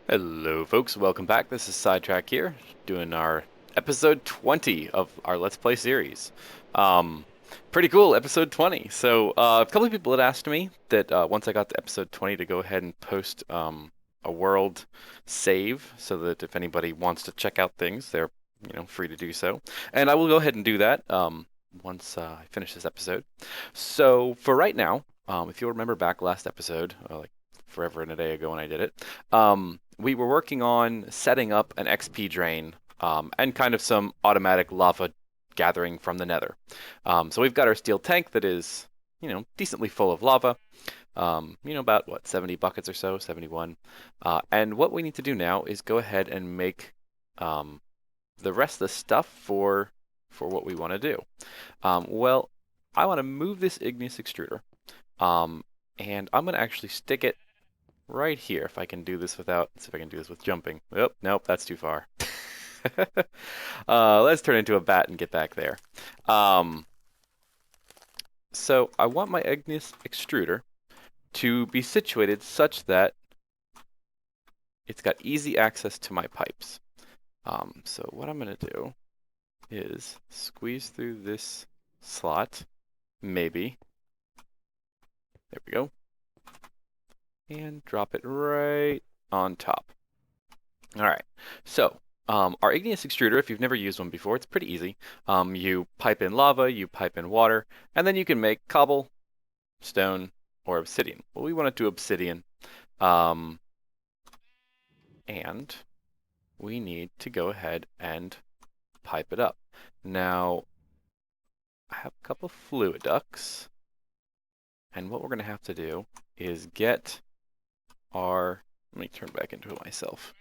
Hello folks, welcome back. This is Sidetrack here, doing our episode 20 of our Let's Play series. Um, Pretty cool, episode 20. So, a couple of people had asked me that once I got to episode 20 to go ahead and post a world save so that if anybody wants to check out things, they're free to do so. And I will go ahead and do that once I finish this episode. So, for right now, if you'll remember back last episode, like forever and a day ago when I did it, we were working on setting up an XP drain and kind of some automatic lava gathering from the nether. So we've got our steel tank that is, decently full of lava. About what, 70 buckets or so, 71. And what we need to do now is go ahead and make the rest of the stuff for what we want to do. Well, I want to move this igneous extruder, and I'm going to actually stick it right here. If I can do this without, let's see if I can do this with jumping. Oh, nope, that's too far. Let's turn into a bat and get back there. So I want my igneous extruder to be situated such that it's got easy access to my pipes. So what I'm going to do is squeeze through this slot, maybe. There we go. And drop it right on top. All right, so our igneous extruder, if you've never used one before, it's pretty easy. You pipe in lava, you pipe in water, and then you can make cobble, stone, or obsidian. Well, we want to do obsidian, and we need to go ahead and pipe it up. Now, I have a couple fluid ducts, and what we're going to have to do is get our, let me turn back into it myself.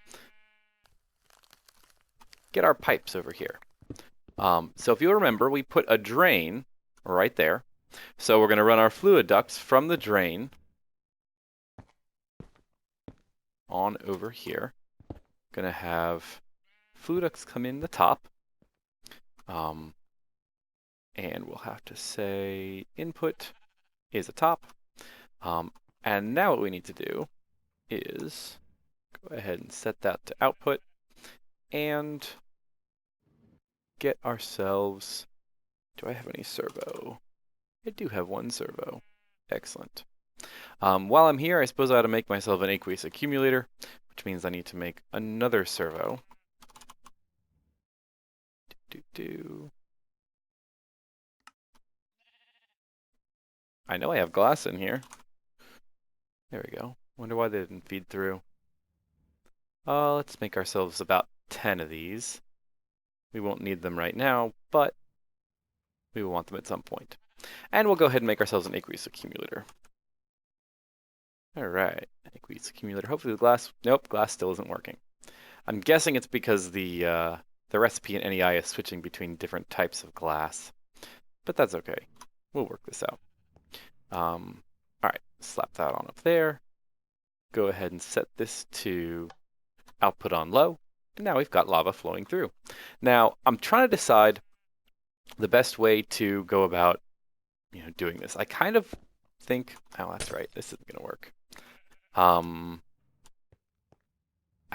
Get our pipes over here. So if you'll remember, we put a drain right there. So we're going to run our fluid ducts from the drain on over here. Going to have fluid ducts come in the top. And we'll have to say input is a top. And now what we need to do is go ahead and set that to output and get ourselves, do I have any servo? I do have one servo. Excellent. While I'm here, I suppose I ought to make myself an aqueous accumulator, which means I need to make another servo. I know I have glass in here. There we go. Wonder why they didn't feed through. Let's make ourselves about 10 of these. We won't need them right now, but we will want them at some point. And we'll go ahead and make ourselves an aqueous accumulator. All right, aqueous accumulator. Hopefully the glass, nope, glass still isn't working. I'm guessing it's because the recipe in NEI is switching between different types of glass, but that's okay. We'll work this out. All right, slap that on up there. Go ahead and set this to output on low. And now we've got lava flowing through. Now, I'm trying to decide the best way to go about, doing this. I kind of think, oh, that's right, this isn't going to work. I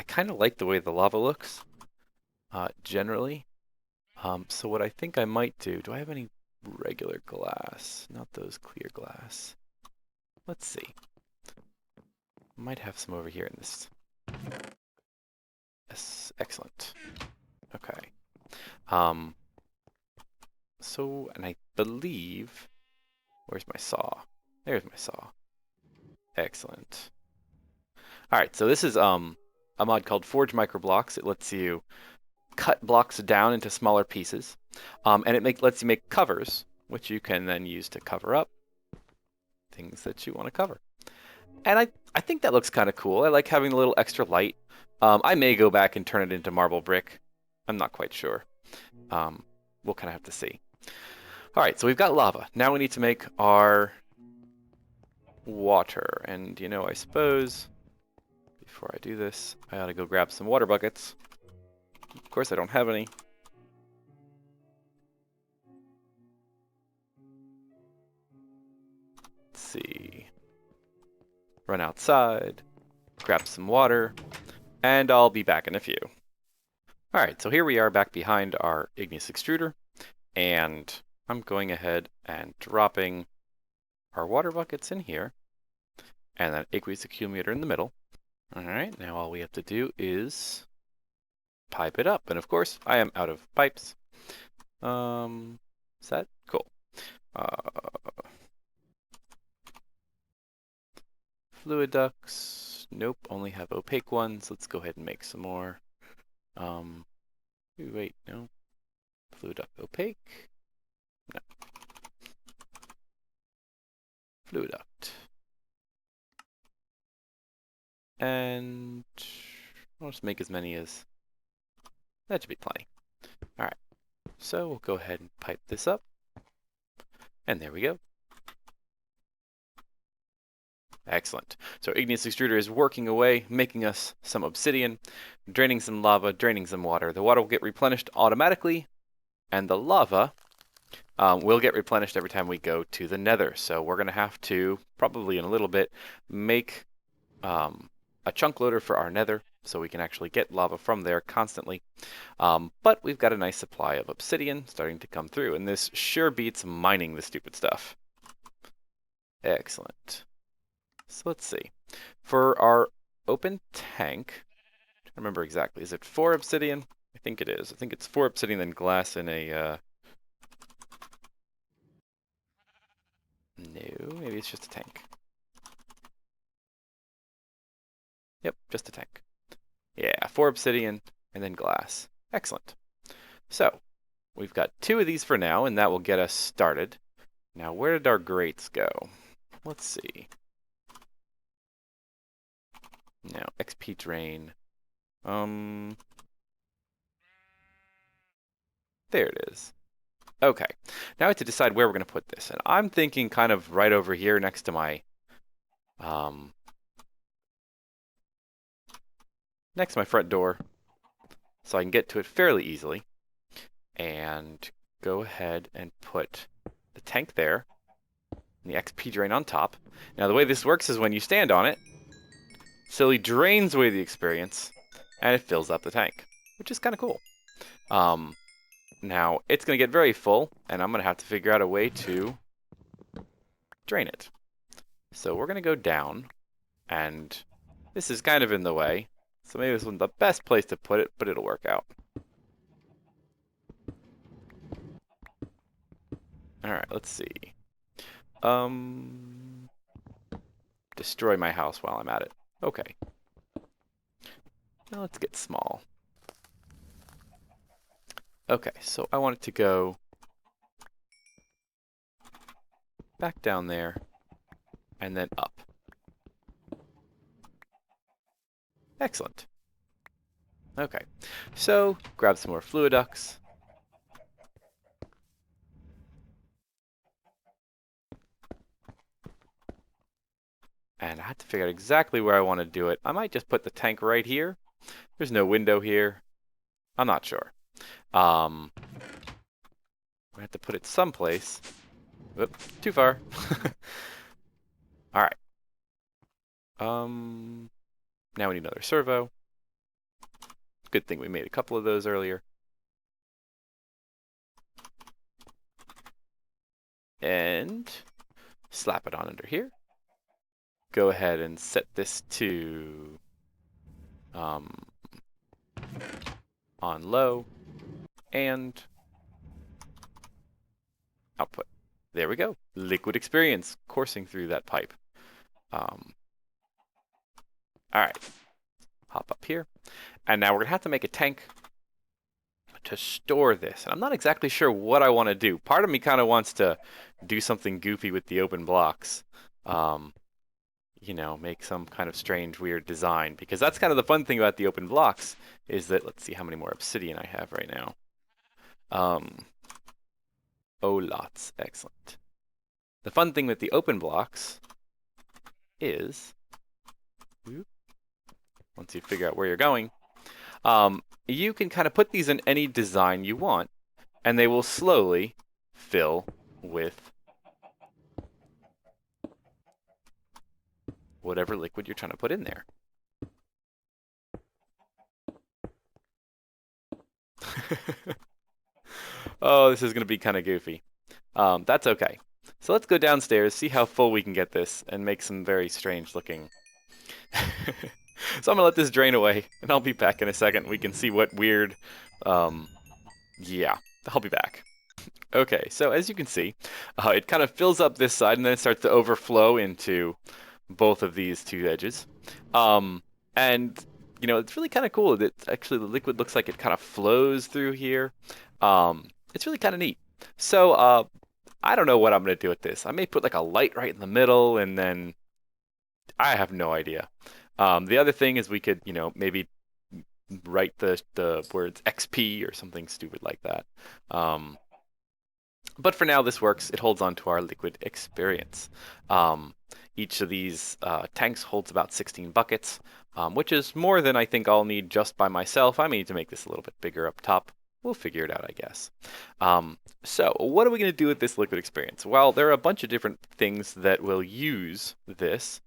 kind of like the way the lava looks, generally. So what I think I might do I have any regular glass? Not those clear glass. Let's see. Might have some over here in this. Yes, excellent. Okay. So, and I believe, where's my saw? There's my saw. Excellent. All right, so this is a mod called Forge Microblocks. It lets you cut blocks down into smaller pieces, and it lets you make covers, which you can then use to cover up things that you want to cover. And I think that looks kind of cool. I like having a little extra light. I may go back and turn it into marble brick. I'm not quite sure. We'll kind of have to see. All right, so we've got lava. Now we need to make our water. And, I suppose before I do this, I ought to go grab some water buckets. Of course, I don't have any. Let's see. Run outside, grab some water. and I'll be back in a few. Alright, so here we are back behind our igneous extruder, and I'm going ahead and dropping our water buckets in here, and that aqueous accumulator in the middle. Alright, now all we have to do is pipe it up, and of course, I am out of pipes. Is that cool? Fluid ducts. Nope, only have opaque ones. Let's go ahead and make some more. Wait, no. Fluid duct opaque. No. Fluid duct. And I'll just make as many as... That should be plenty. Alright, so we'll go ahead and pipe this up. And there we go. Excellent. So igneous extruder is working away, making us some obsidian, draining some lava, draining some water. The water will get replenished automatically, and the lava will get replenished every time we go to the nether. So we're going to have to, probably in a little bit, make a chunk loader for our nether so we can actually get lava from there constantly. But we've got a nice supply of obsidian starting to come through, and this sure beats mining the stupid stuff. Excellent. So let's see. For our open tank, I don't remember exactly. Is it 4 obsidian? I think it is. I think it's 4 obsidian and glass in a... No, maybe it's just a tank. Yep, just a tank. Yeah, 4 obsidian and then glass. Excellent. So, we've got 2 of these for now, and that will get us started. Now, where did our grates go? Let's see. Now, XP drain. There it is. Okay. Now I have to decide where we're going to put this. And I'm thinking kind of right over here next to my front door, so I can get to it fairly easily. And go ahead and put the tank there, and the XP drain on top. Now the way this works is when you stand on it, silly drains away the experience, and it fills up the tank, which is kind of cool. Now it's going to get very full, and I'm going to have to figure out a way to drain it. So we're going to go down, and this is kind of in the way, so maybe this wasn't the best place to put it, but it'll work out. Alright, let's see. Destroy my house while I'm at it. Okay. Now let's get small. Okay, so I want it to go back down there and then up. Excellent. Okay, so grab some more fluid ducts. And I have to figure out exactly where I want to do it. I might just put the tank right here. There's no window here. I'm not sure. I have to put it someplace. Whoop, too far. All right. Now we need another servo. Good thing we made a couple of those earlier. And slap it on under here. Go ahead and set this to on low and output. There we go. Liquid experience coursing through that pipe. All right. Hop up here. And now we're going to have to make a tank to store this. And I'm not exactly sure what I want to do. Part of me kind of wants to do something goofy with the OpenBlocks. You know, make some kind of strange, weird design. Because that's kind of the fun thing about the OpenBlocks is that, let's see how many more obsidian I have right now. Oh, lots. Excellent. The fun thing with the OpenBlocks is, once you figure out where you're going, you can kind of put these in any design you want, and they will slowly fill with whatever liquid you're trying to put in there. Oh, this is going to be kind of goofy. That's okay. So let's go downstairs, see how full we can get this, and make some very strange looking. So I'm going to let this drain away, and I'll be back in a second. We can see what weird... Um, yeah, I'll be back. Okay, so as you can see, it kind of fills up this side, and then it starts to overflow into both of these two edges. Um, and, it's really kind of cool that actually the liquid looks like it kind of flows through here. It's really kind of neat. So, I don't know what I'm going to do with this. I may put like a light right in the middle, and then I have no idea. The other thing is we could, maybe write the words XP or something stupid like that. Um, but for now, this works. It holds on to our liquid experience. Um, each of these tanks holds about 16 buckets, which is more than I think I'll need just by myself. I may need to make this a little bit bigger up top. We'll figure it out, I guess. So what are we going to do with this liquid experience? Well, there are a bunch of different things that will use this.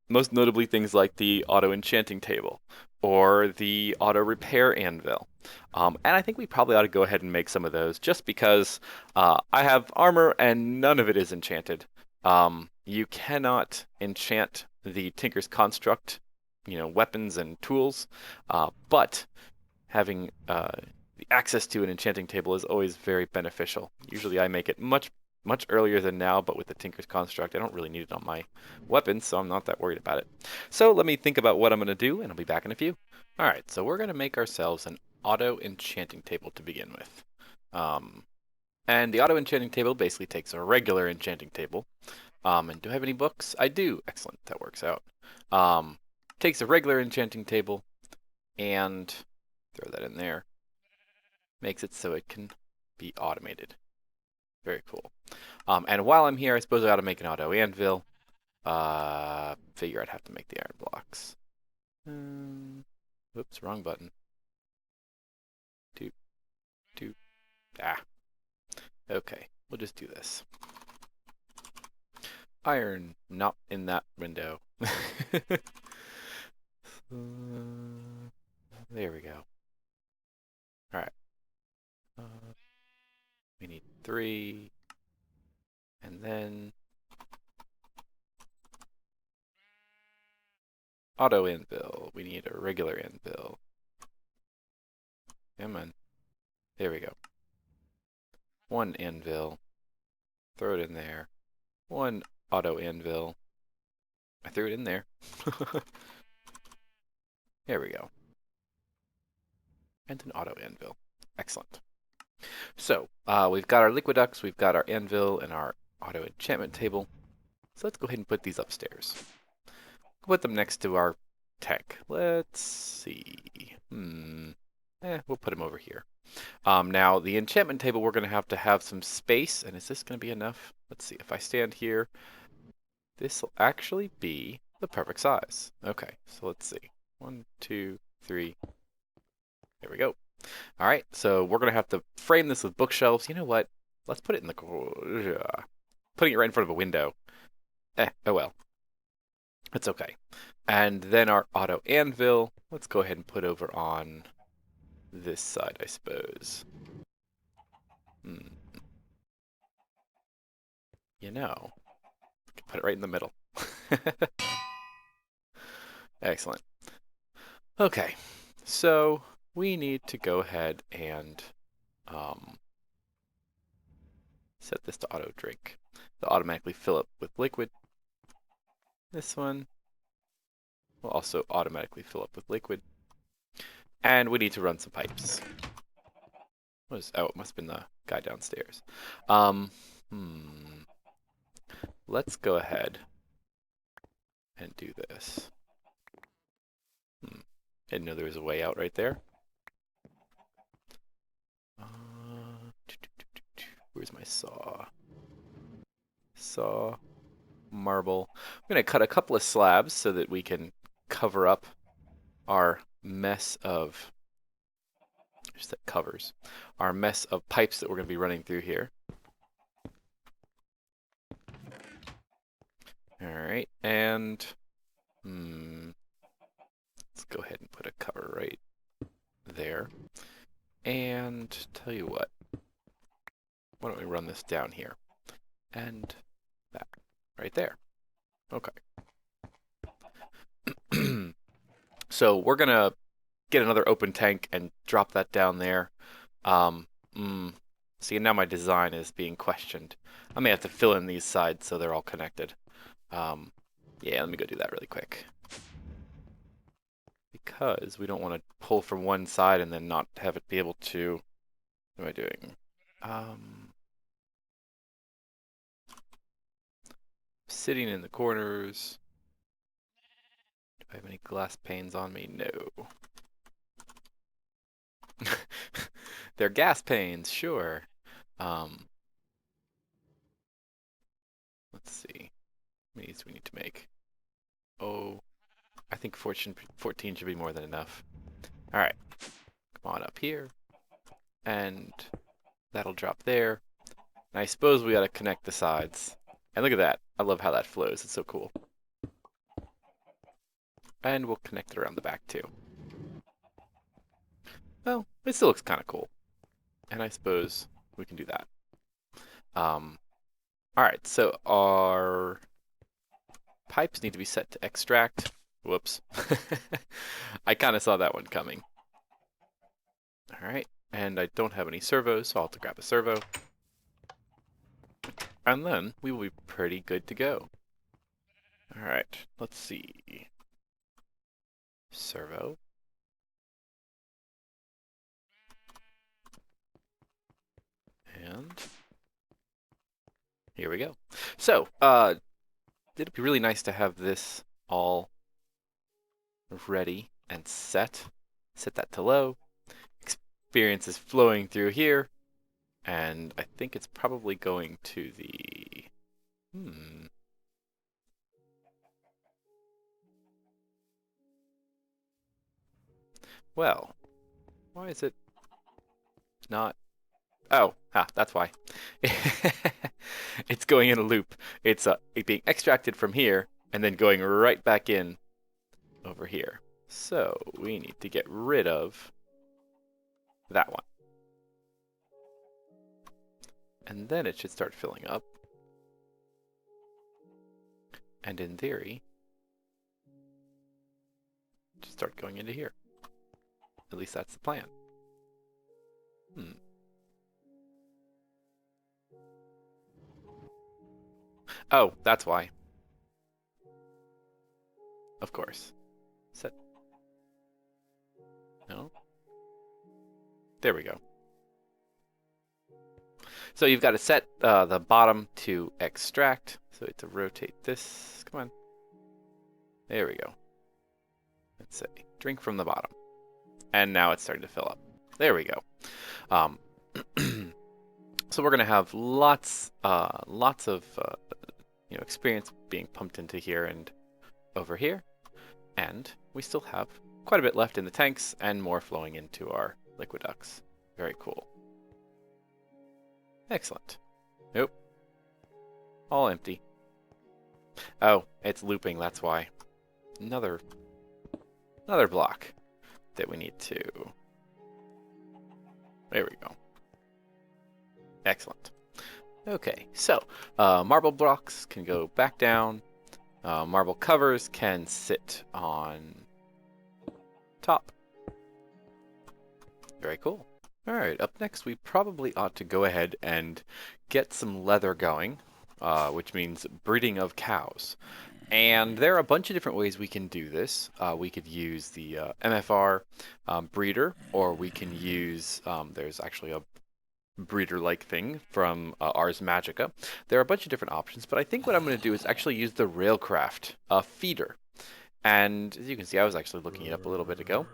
Most notably things like the auto enchanting table or the auto repair anvil. And I think we probably ought to go ahead and make some of those just because I have armor and none of it is enchanted. You cannot enchant the Tinker's Construct, weapons and tools, but having the access to an enchanting table is always very beneficial. Usually I make it much earlier than now, but with the Tinker's Construct, I don't really need it on my weapons, so I'm not that worried about it. So let me think about what I'm going to do, and I'll be back in a few. All right, so we're going to make ourselves an auto enchanting table to begin with. And the auto enchanting table basically takes a regular enchanting table. And do I have any books? I do. Excellent, that works out. Takes a regular enchanting table and throw that in there. Makes it so it can be automated. Very cool. And while I'm here, I suppose I ought to make an auto anvil. Figure I'd have to make the iron blocks. Whoops, wrong button. Two. Okay, we'll just do this. Iron, not in that window. There we go. Alright. We need 3. And then auto anvil. We need a regular anvil. Come on. There we go. 1 anvil. Throw it in there. 1 auto anvil. I threw it in there. There we go. And an auto anvil. Excellent. So, we've got our liquiducts, we've got our anvil, and our auto enchantment table. So let's go ahead and put these upstairs. Put them next to our tech. Let's see. We'll put them over here. Now, the enchantment table, we're going to have some space. And is this going to be enough? Let's see. If I stand here, this will actually be the perfect size. Okay, so let's see. 1, 2, 3. There we go. All right, so we're going to have to frame this with bookshelves. You know what? Let's put it in the... Putting it right in front of a window. Oh well. It's okay. And then our auto anvil, let's go ahead and put over on this side, I suppose. Put it right in the middle. Excellent. Okay, so we need to go ahead and set this to auto drink. It'll automatically fill up with liquid. This one will also automatically fill up with liquid. And we need to run some pipes. Oh, it must have been the guy downstairs. Let's go ahead and do this. Didn't know there was a way out right there. Where's my saw? Saw, marble. I'm going to cut a couple of slabs so that we can cover up our mess of... Just that covers. Our mess of pipes that we're going to be running through here. Alright, and... let's go ahead and put a cover right there. And tell you what, why don't we run this down here? And that, right there. Okay. So we're gonna get another open tank and drop that down there. Um, See, now my design is being questioned. I may have to fill in these sides so they're all connected. Um, yeah, let me go do that really quick. Because we don't want to pull from one side and then not have it be able to... What am I doing? Sitting in the corners. Do I have any glass panes on me? No. They're gas panes, sure. Um, let's see. How many do we need to make? Oh, I think 14 should be more than enough. All right, come on up here, and that'll drop there. And I suppose we ought to connect the sides. And look at that. I love how that flows. It's so cool. And we'll connect it around the back too. Well, it still looks kind of cool. And I suppose we can do that. All right, so our pipes need to be set to extract. Whoops. I kind of saw that one coming. All right, and I don't have any servos, so I'll have to grab a servo. And then we will be pretty good to go. All right, let's see. Servo. And here we go. So, it'd be really nice to have this all ready and set. Set that to low. Experience is flowing through here. And I think it's probably going to the... Well, why is it not... Oh, that's why. It's going in a loop. It's being extracted from here and then going right back in over here. So we need to get rid of that one. And then it should start filling up. And in theory, it should start going into here. At least that's the plan. Oh, that's why. Of course. Set. No. There we go. So you've got to set the bottom to extract. So we have to rotate this. Come on. There we go. Let's say drink from the bottom. And now it's starting to fill up. There we go. So we're going to have lots of experience being pumped into here and over here. And we still have quite a bit left in the tanks and more flowing into our liquiducts. Very cool. Excellent. Nope. All empty. Oh, it's looping, that's why. Another block that we need to... There we go. Excellent. Okay, so marble blocks can go back down. Marble covers can sit on top. Very cool. All right, up next we probably ought to go ahead and get some leather going, which means breeding of cows. And there are a bunch of different ways we can do this. We could use the MFR breeder, or we can use, there's actually a breeder-like thing from Ars Magica. There are a bunch of different options, but I think what I'm going to do is actually use the Railcraft feeder. And as you can see, I was actually looking it up a little bit ago.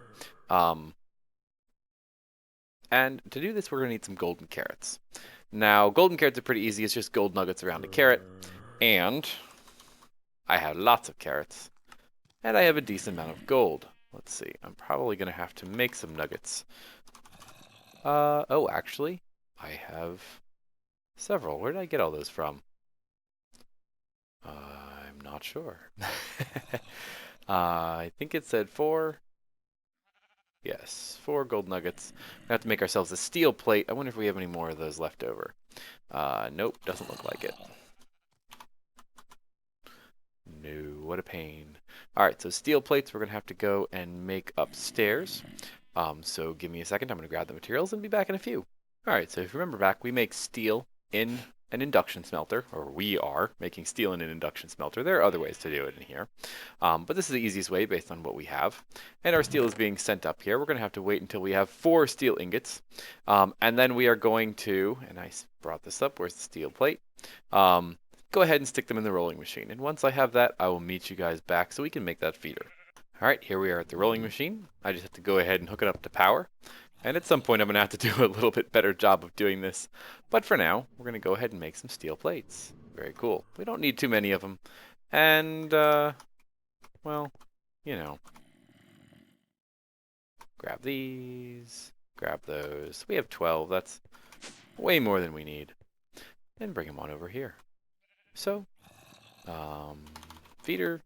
And to do this, we're going to need some golden carrots. Now, golden carrots are pretty easy. It's just gold nuggets around a carrot. And I have lots of carrots. And I have a decent amount of gold. Let's see. I'm probably going to have to make some nuggets. Oh, actually, I have several. Where did I get all those from? I'm not sure. I think it said 4. Yes, 4 gold nuggets. We have to make ourselves a steel plate. I wonder if we have any more of those left over. Nope, doesn't look like it. No, what a pain. Alright, so steel plates we're going to have to go and make upstairs. So give me a second. I'm going to grab the materials and be back in a few. Alright, so if you remember back, we make steel in an induction smelter, or we are making steel in an induction smelter. There are other ways to do it in here. But this is the easiest way based on what we have. And our steel is being sent up here. We're going to have to wait until we have 4 steel ingots. And then we are going to, and I brought this up, where's the steel plate? Go ahead and stick them in the rolling machine. And once I have that, I will meet you guys back so we can make that feeder. Alright, here we are at the rolling machine. I just have to go ahead and hook it up to power. And at some point I'm going to have to do a little bit better job of doing this. But for now, we're going to go ahead and make some steel plates. Very cool. We don't need too many of them. And, well, you know. Grab these. Grab those. We have 12. That's way more than we need. And bring them on over here. So, feeder.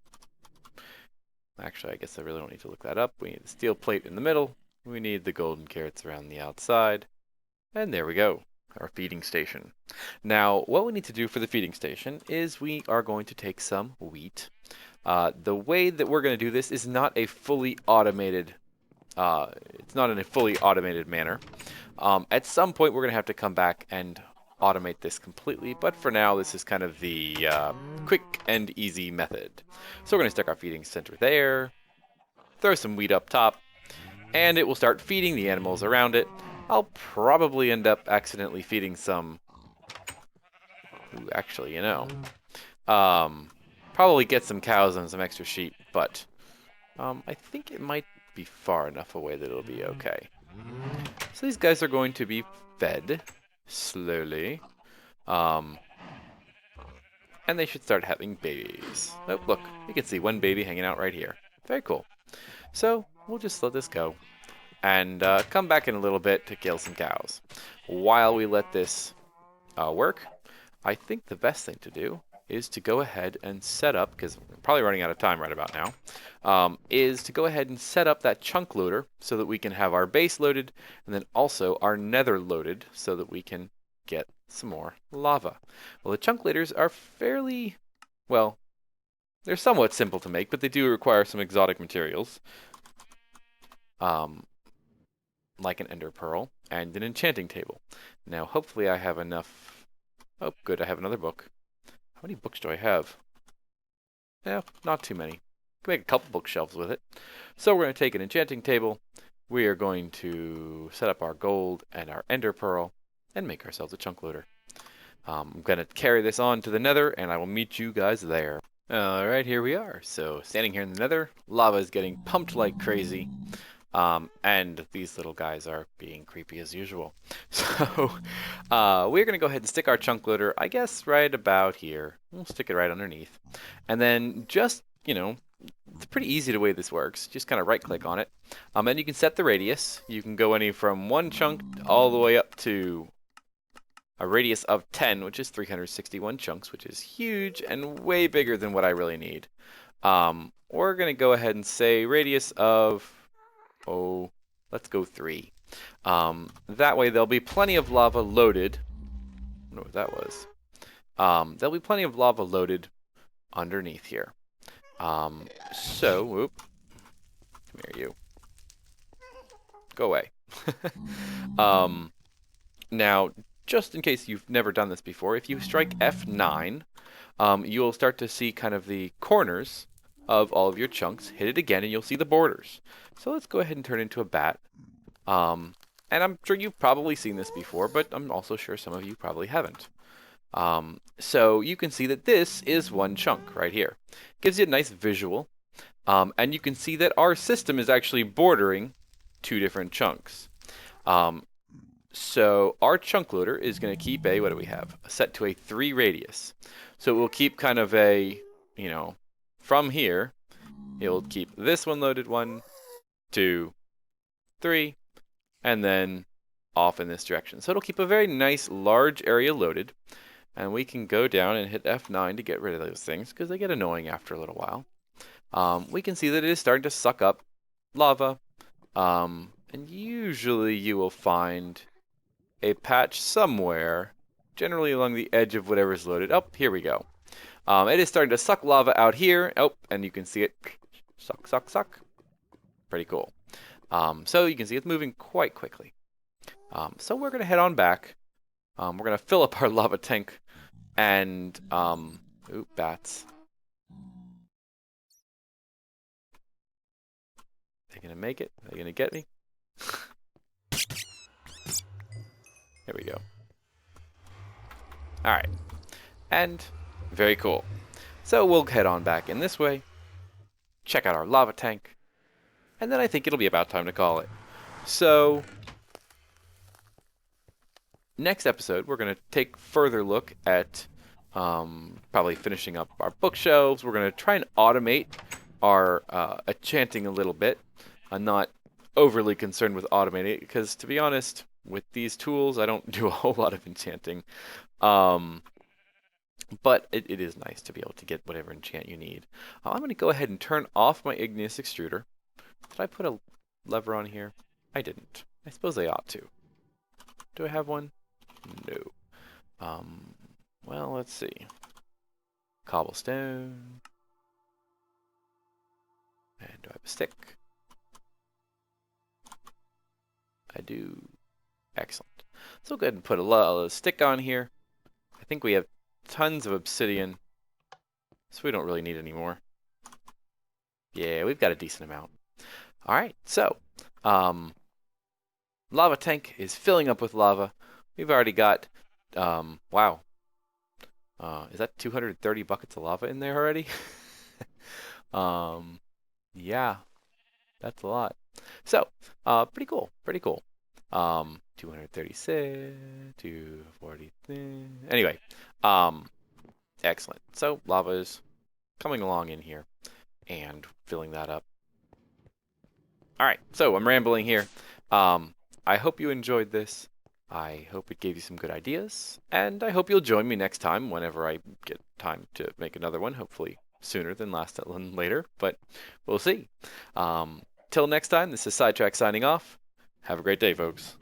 Actually, I guess I really don't need to look that up. We need the steel plate in the middle. We need the golden carrots around the outside. And there we go, our feeding station. Now, what we need to do for the feeding station is we are going to take some wheat. The way that we're going to do this is not a fully automated, it's not in a fully automated manner. At some point, we're going to have to come back and automate this completely, but for now this is kind of the quick and easy method. So we're going to stick our feeding center there, throw some wheat up top, and it will start feeding the animals around it. I'll probably end up accidentally feeding some, ooh, actually, you know, probably get some cows and some extra sheep, but I think it might be far enough away that it'll be okay. So these guys are going to be fed slowly. And they should start having babies. Oh, look, you can see one baby hanging out right here. Very cool. So we'll just let this go and come back in a little bit to kill some cows. While we let this work, I think the best thing to do is to go ahead and set up, because we're probably running out of time right about now, is to go ahead and set up that chunk loader so that we can have our base loaded and then also our nether loaded so that we can get some more lava. Well, the chunk loaders are fairly, well, they're somewhat simple to make, but they do require some exotic materials, like an ender pearl and an enchanting table. Now, hopefully I have enough. Oh, good, I have another book. How many books do I have? Yeah, not too many. Can make a couple bookshelves with it. So we're going to take an enchanting table. We are going to set up our gold and our ender pearl and make ourselves a chunk loader. I'm going to carry this on to the nether, and I will meet you guys there. Alright, here we are. So, standing here in the nether, lava is getting pumped like crazy. And these little guys are being creepy as usual. So, we're going to go ahead and stick our chunk loader, I guess, right about here. We'll stick it right underneath. And then just, you know, it's pretty easy the way this works. Just kind of right-click on it. And you can set the radius. You can go any from one chunk all the way up to a radius of 10, which is 361 chunks, which is huge and way bigger than what I really need. We're going to go ahead and say radius of, oh, let's go 3. That way there'll be plenty of lava loaded. I don't know what that was. There'll be plenty of lava loaded underneath here. So, whoop. Come here, you. Go away. Now, just in case you've never done this before, if you strike F9, you'll start to see kind of the corners of all of your chunks. Hit it again and you'll see the borders. So let's go ahead and turn it into a bat. And I'm sure you've probably seen this before, but I'm also sure some of you probably haven't. So you can see that this is one chunk right here. Gives you a nice visual. And you can see that our system is actually bordering 2 different chunks. So our chunk loader is going to keep a, what do we have? Set to a 3 radius. So it will keep kind of a, you know, from here, it will keep this one loaded, 1, 2, 3, and then off in this direction. So it'll keep a very nice large area loaded. And we can go down and hit F9 to get rid of those things because they get annoying after a little while. We can see that it is starting to suck up lava. And usually you will find a patch somewhere, generally along the edge of whatever's loaded. Oh, here we go. It is starting to suck lava out here. Oh, and you can see it suck, suck, suck. Pretty cool. So you can see it's moving quite quickly. So we're going to head on back. We're going to fill up our lava tank and, ooh, bats. Are they going to make it? Are they going to get me? There we go. All right. And very cool. So we'll head on back in this way, check out our lava tank, and then I think it'll be about time to call it. So next episode, we're going to take further look at probably finishing up our bookshelves. We're going to try and automate our enchanting a little bit. I'm not overly concerned with automating it because, to be honest, with these tools, I don't do a whole lot of enchanting. But it is nice to be able to get whatever enchant you need. I'm going to go ahead and turn off my igneous extruder. Did I put a lever on here? I didn't. I suppose I ought to. Do I have one? No. Well, let's see. Cobblestone. And do I have a stick? I do. Excellent. So go ahead and put a stick on here. I think we have tons of obsidian, so we don't really need any more. Yeah, we've got a decent amount. All right, so lava tank is filling up with lava. We've already got, wow. Is that 230 buckets of lava in there already? Yeah, that's a lot. So, pretty cool, pretty cool. 236, 240. Anyway, excellent. So lava is coming along in here and filling that up. All right, so I'm rambling here. I hope you enjoyed this. I hope it gave you some good ideas, and I hope you'll join me next time whenever I get time to make another one, hopefully sooner than later, but we'll see. Till next time, this is Sidetrack signing off. Have a great day, folks.